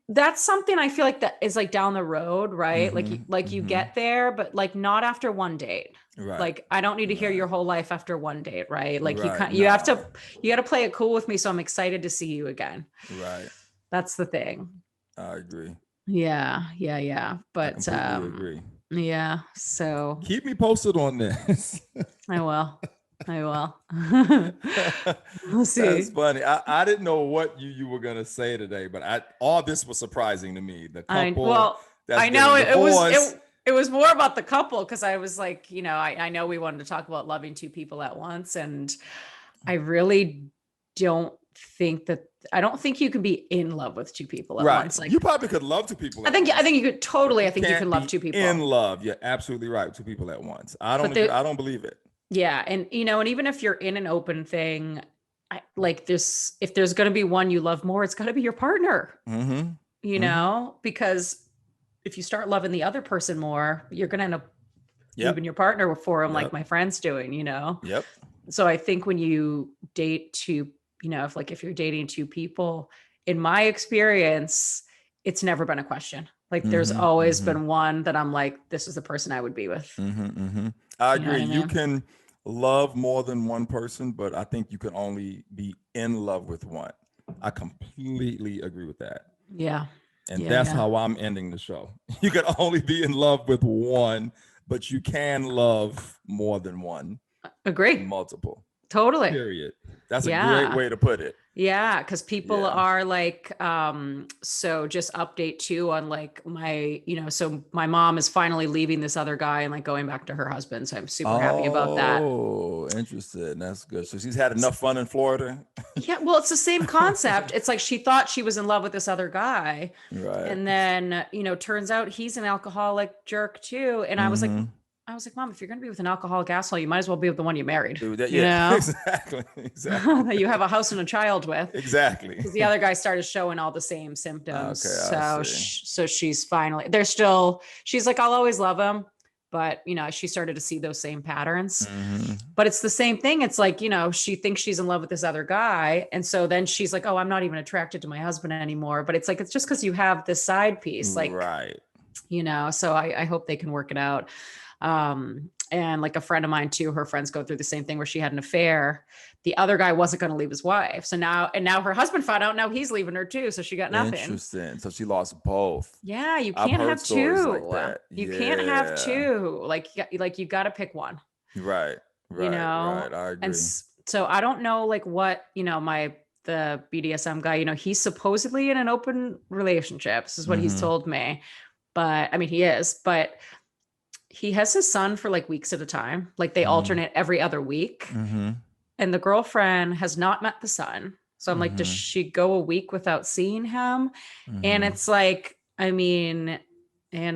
[SPEAKER 2] that's something I feel like that is like down the road, right? Like you get there, but like not after one date.
[SPEAKER 1] Right.
[SPEAKER 2] Like I don't need to hear your whole life after one date, right? Like
[SPEAKER 1] Right.
[SPEAKER 2] you got to play it cool with me. So I'm excited to see you again.
[SPEAKER 1] Right.
[SPEAKER 2] That's the thing.
[SPEAKER 1] I agree.
[SPEAKER 2] Yeah.
[SPEAKER 1] I
[SPEAKER 2] But
[SPEAKER 1] completely agree.
[SPEAKER 2] yeah. So
[SPEAKER 1] Keep me posted on this.
[SPEAKER 2] I will. We'll see.
[SPEAKER 1] That's funny. I didn't know what you were gonna say today, but all this was surprising to me. The couple.
[SPEAKER 2] I know it was more about the couple because I was like, I know we wanted to talk about loving two people at once, and I really don't think you can be in love with two people at once. Like
[SPEAKER 1] you probably could love two people.
[SPEAKER 2] I think you could totally. I think you can love two people
[SPEAKER 1] in love. You're absolutely right. Two people at once. I don't believe it.
[SPEAKER 2] Yeah, and and even if you're in an open thing, if there's going to be one you love more, it's got to be your partner. Because if you start loving the other person more, you're going to end up leaving your partner for him, like my friend's doing.
[SPEAKER 1] Yep.
[SPEAKER 2] So I think when you date two, if you're dating two people, in my experience, it's never been a question. Like there's always been one that I'm like, this is the person I would be with.
[SPEAKER 1] I agree. You can love more than one person, but I think you can only be in love with one. I completely agree with that.
[SPEAKER 2] Yeah.
[SPEAKER 1] And that's how I'm ending the show. You can only be in love with one, but you can love more than one.
[SPEAKER 2] Agree.
[SPEAKER 1] Multiple.
[SPEAKER 2] Totally.
[SPEAKER 1] Period. That's a great
[SPEAKER 2] Yeah.
[SPEAKER 1] way to put it.
[SPEAKER 2] Yeah, because people
[SPEAKER 1] Yeah.
[SPEAKER 2] are like, so just update too on like so my mom is finally leaving this other guy and like going back to her husband. So I'm super happy about that.
[SPEAKER 1] Oh, interesting. That's good. So she's had enough fun in Florida.
[SPEAKER 2] Yeah, well, it's the same concept. It's like she thought she was in love with this other guy.
[SPEAKER 1] Right.
[SPEAKER 2] And then, turns out he's an alcoholic jerk too. And
[SPEAKER 1] Mm-hmm.
[SPEAKER 2] I was like, Mom, if you're going to be with an alcoholic asshole, you might as well be with the one you married.
[SPEAKER 1] Do that. Yeah, exactly.
[SPEAKER 2] That you have a house and a child with.
[SPEAKER 1] Exactly.
[SPEAKER 2] Because the other guy started showing all the same symptoms.
[SPEAKER 1] Okay,
[SPEAKER 2] So she's finally, she's like, I'll always love him. But, she started to see those same patterns.
[SPEAKER 1] Mm-hmm.
[SPEAKER 2] But it's the same thing. It's like, she thinks she's in love with this other guy. And so then she's like, oh, I'm not even attracted to my husband anymore. But it's like, it's just because you have this side piece. Like,
[SPEAKER 1] right.
[SPEAKER 2] So I hope they can work it out. And like a friend of mine too, her friends go through the same thing where she had an affair. The other guy wasn't going to leave his wife. So now her husband found out, now he's leaving her too. So she got nothing.
[SPEAKER 1] Interesting. So she lost both.
[SPEAKER 2] Yeah. You can't have two.
[SPEAKER 1] Like
[SPEAKER 2] you can't have two. Like you got to pick one.
[SPEAKER 1] Right. Right. Right. I agree.
[SPEAKER 2] And so I don't know like what, the BDSM guy, he's supposedly in an open relationship. This is what he's told me, but I mean, he is, but he has his son for like weeks at a time. Like they alternate every other week. Mm-hmm. And the girlfriend has not met the son. So I'm like, does she go a week without seeing him? And it's like, I mean, and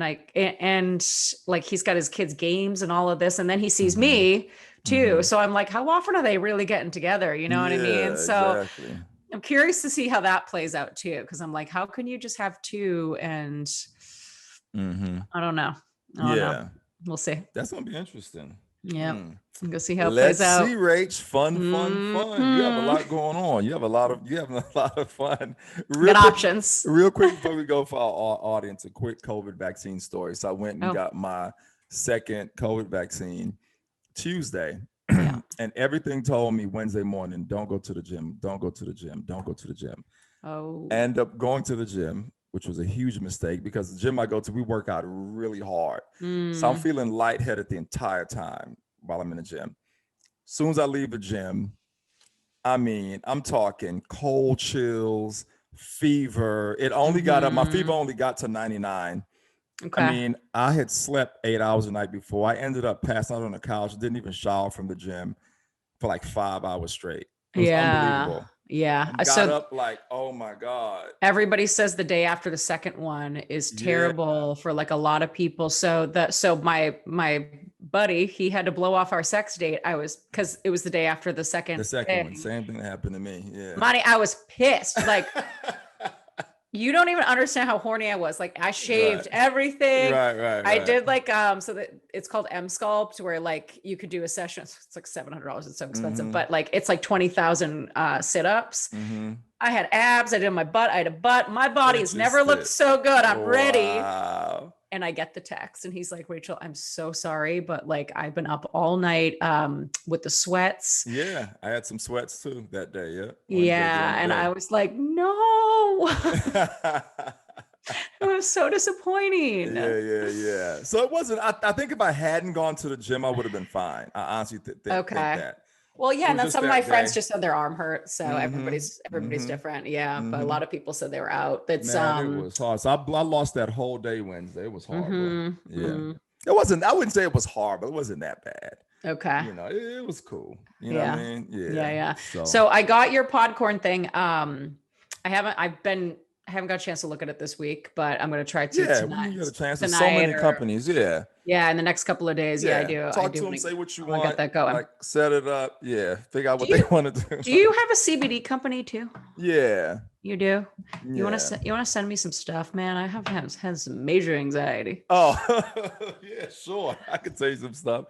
[SPEAKER 2] like he's got his kids' games and all of this. And then he sees me too. So I'm like, how often are they really getting together? You know what I mean? So exactly. I'm curious to see how that plays out too. Cause I'm like, how can you just have two? And I don't know. I don't know. We'll see.
[SPEAKER 1] That's going to be interesting.
[SPEAKER 2] Yeah. Go see how it plays out.
[SPEAKER 1] Let's see, Rach. Fun. You have a lot going on. You have a lot of fun.
[SPEAKER 2] Good options.
[SPEAKER 1] Real quick before we go for our audience, a quick COVID vaccine story. So I went and got my second COVID vaccine Tuesday. And everything told me Wednesday morning, don't go to the gym. Don't go to the gym. Don't go to the gym.
[SPEAKER 2] Oh.
[SPEAKER 1] End up going to the gym, which was a huge mistake because the gym I go to, we work out really hard. So I'm feeling lightheaded the entire time while I'm in the gym. As soon as I leave the gym, I mean, I'm talking cold chills, fever. It only got up, my fever only got to 99. Okay. I mean, I had slept 8 hours the night before. I ended up passing out on the couch, didn't even shower from the gym for like 5 hours straight. It was unbelievable.
[SPEAKER 2] Yeah.
[SPEAKER 1] I got up like, oh my God.
[SPEAKER 2] Everybody says the day after the second one is terrible for like a lot of people. So my buddy, he had to blow off our sex date. Cause it was the day after the second
[SPEAKER 1] one. Same thing happened to me. Yeah.
[SPEAKER 2] Monty, I was pissed. Like, you don't even understand how horny I was. Like I shaved everything. Right. I did like, so that it's called M Sculpt where like you could do a session. It's like $700. It's so expensive, but like, it's like 20,000 sit-ups. I had abs. I did my butt. I had a butt. My body has never looked so good. I'm ready. And I get the text and he's like, Rachel, I'm so sorry, but like I've been up all night with the sweats.
[SPEAKER 1] Yeah, I had some sweats too that day.
[SPEAKER 2] And I was like, no. It was so disappointing.
[SPEAKER 1] Yeah. So it wasn't. I think if I hadn't gone to the gym, I would have been fine. I honestly think that.
[SPEAKER 2] Well, yeah, and then some of my friends just said their arm hurt. So everybody's different. Yeah, but a lot of people said they were out. That's
[SPEAKER 1] it was hard. So I lost that whole day Wednesday. It was horrible. It wasn't. I wouldn't say it was hard, but it wasn't that bad.
[SPEAKER 2] Okay.
[SPEAKER 1] It was cool. You know what I mean?
[SPEAKER 2] Yeah. So I got your podcorn thing. I haven't got a chance to look at it this week, but I'm going to try to tonight.
[SPEAKER 1] When you get a chance. There's so many companies.
[SPEAKER 2] Yeah, in the next couple of days. I do.
[SPEAKER 1] Talk to them, say what you want.
[SPEAKER 2] Get that going.
[SPEAKER 1] Like set it up. Yeah, figure out what they want to do.
[SPEAKER 2] Do you have a CBD company too?
[SPEAKER 1] Yeah.
[SPEAKER 2] You do? You want to send me some stuff, man? I have had some major anxiety.
[SPEAKER 1] Oh, yeah, sure. I could tell you some stuff.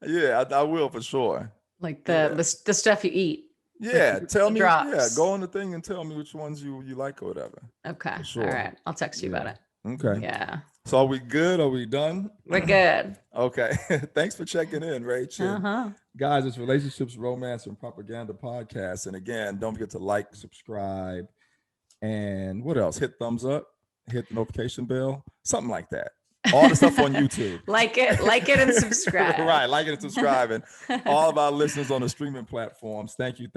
[SPEAKER 1] Yeah, I will for sure.
[SPEAKER 2] Like the stuff you eat.
[SPEAKER 1] Yeah, tell me. Drops. Yeah, go on the thing and tell me which ones you like or whatever.
[SPEAKER 2] Okay. Sure. All right. I'll text you about it.
[SPEAKER 1] Okay.
[SPEAKER 2] Yeah.
[SPEAKER 1] So are we good? Are we done?
[SPEAKER 2] We're good.
[SPEAKER 1] Okay. Thanks for checking in, Rach. Guys, it's Relationships, Romance, and Propaganda Podcast. And again, don't forget to like, subscribe, and what else? Hit thumbs up, hit the notification bell, something like that. all the stuff on YouTube.
[SPEAKER 2] Like it, and subscribe.
[SPEAKER 1] Right, like it and subscribe. And all of our listeners on the streaming platforms, thank you.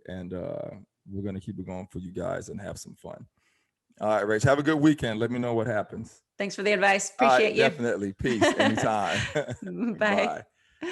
[SPEAKER 1] And we're going to keep it going for you guys and have some fun. All right, Rach, have a good weekend. Let me know what happens.
[SPEAKER 2] Thanks for the advice. Appreciate you.
[SPEAKER 1] Definitely. Peace. Anytime.
[SPEAKER 2] Bye.
[SPEAKER 1] Bye.